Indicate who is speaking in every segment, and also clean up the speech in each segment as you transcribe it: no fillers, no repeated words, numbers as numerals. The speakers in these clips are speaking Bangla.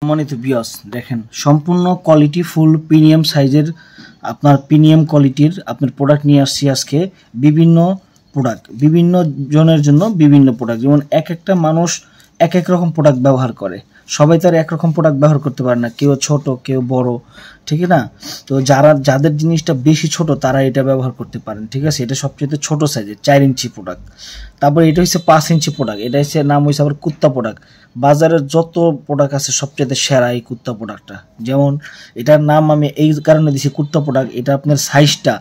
Speaker 1: সম্মানিত ভিউয়ার্স, দেখেন সম্পূর্ণ কোয়ালিটি ফুল প্রিমিয়াম সাইজের আপনার প্রিমিয়াম কোয়ালিটির আপনার প্রোডাক্ট নিয়ে আসছি আজকে। বিভিন্ন প্রোডাক্ট বিভিন্ন জনের জন্য বিভিন্ন প্রোডাক্ট, যেমন এক একটা মানুষ এক এক রকম প্রোডাক্ট ব্যবহার করে, সবাই তার একরকম প্রোডাক্ট ব্যবহার করতে পারে না, কেউ ছোট কেউ বড়, ঠিক না? তো যাদের জিনিসটা বেশি ছোট তারা এটা ব্যবহার করতে পারেন, ঠিক আছে? এটা সবচেয়ে ছোট সাইজের 4 ইঞ্চি প্রোডাক্ট। তারপরে এটা হচ্ছে 5 ইঞ্চি প্রোডাক্ট, এটা হচ্ছে নাম হচ্ছে আবার কুত্তা প্রোডাক্ট। বাজারের যত প্রোডাক্ট আছে সবচেয়ে সেরা এই কুত্তা প্রোডাক্টটা। যেমন এটার নাম আমি এই কারণে দিছি কুত্তা প্রোডাক্ট, এটা আপনার সাইজটা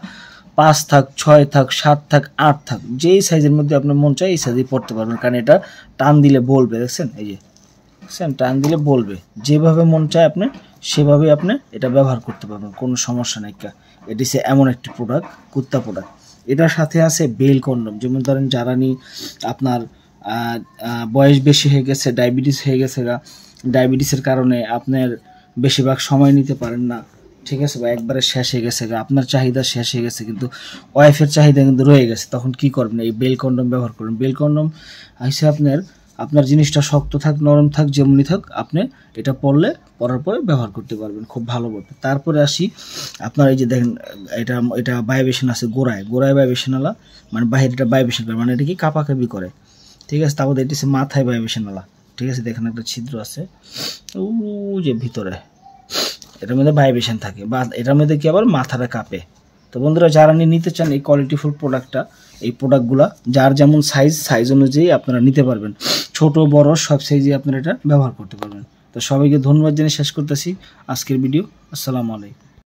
Speaker 1: 5 থাক, 6 থাক, 7 থাক, 8 থাক, যেই সাইজের মধ্যে আপনার মন চায় এই সাইজে পড়তে পারবেন, কারণ এটা টান দিলে বলবে, দেখছেন? এই যে দেখছেন, টান দিলে বলবে, যেভাবে মন চায় আপনি সেভাবে আপনি এটা ব্যবহার করতে পারবেন, কোনো সমস্যা নাই। এটি হচ্ছে এমন একটি প্রোডাক্ট, কুত্তা প্রোডাক্ট। এটার সাথে আছে বেল কন্ডম, যেমন ধরেন যারা আপনার বয়স বেশি হয়ে গেছে, ডায়াবেটিস হয়ে গেছে, ডায়াবেটিসের কারণে আপনার বেশিরভাগ সময় নিতে পারেন না, ঠিক আছে? বা একবারে শেষ হয়ে গেছে, আপনার চাহিদা শেষ হয়ে গেছে কিন্তু ওয়াইফের চাহিদা কিন্তু রয়ে গেছে, তখন কি করবেন? এই বেল কন্ডম ব্যবহার করবেন। বেল কন্ডম হচ্ছে আপনার জিনিসটা শক্ত থাক নরম থাক যেমনি থাক, আপনি এটা পরার পরে ব্যবহার করতে পারবেন খুব ভালোভাবে। তারপরে আসি আপনার এই যে দেখেন, এটা ভাইব্রেশন আছে, গোড়ায় ভাইব্রেশন আলা, মানে বাইরেটা ভাইব্রেশন করে, মানে এটা কি কাঁপাকাঁপি করে, ঠিক আছে? তারপরে এটা হচ্ছে মাথায় ভাইব্রেশন আলা, ঠিক আছে? দেখেন একটা ছিদ্র আছে ও যে ভিতরে, এটার মধ্যে ভাইব্রেশন থাকে, বা এটার মধ্যে কি আবার মাথাটা কাঁপে। তো বন্ধুরা, যারা নিতে চান এই কোয়ালিটিফুল প্রোডাক্টটা, এই প্রোডাক্টগুলো যার যেমন সাইজ অনুযায়ী আপনারা নিতে পারবেন, ছোট বড় সব সাইজে আপনারা এটা ব্যবহার করতে পারবেন। তো সবাইকে ধন্যবাদ জানিয়ে শেষ করতেছি আজকের ভিডিও। আসসালামু আলাইকুম।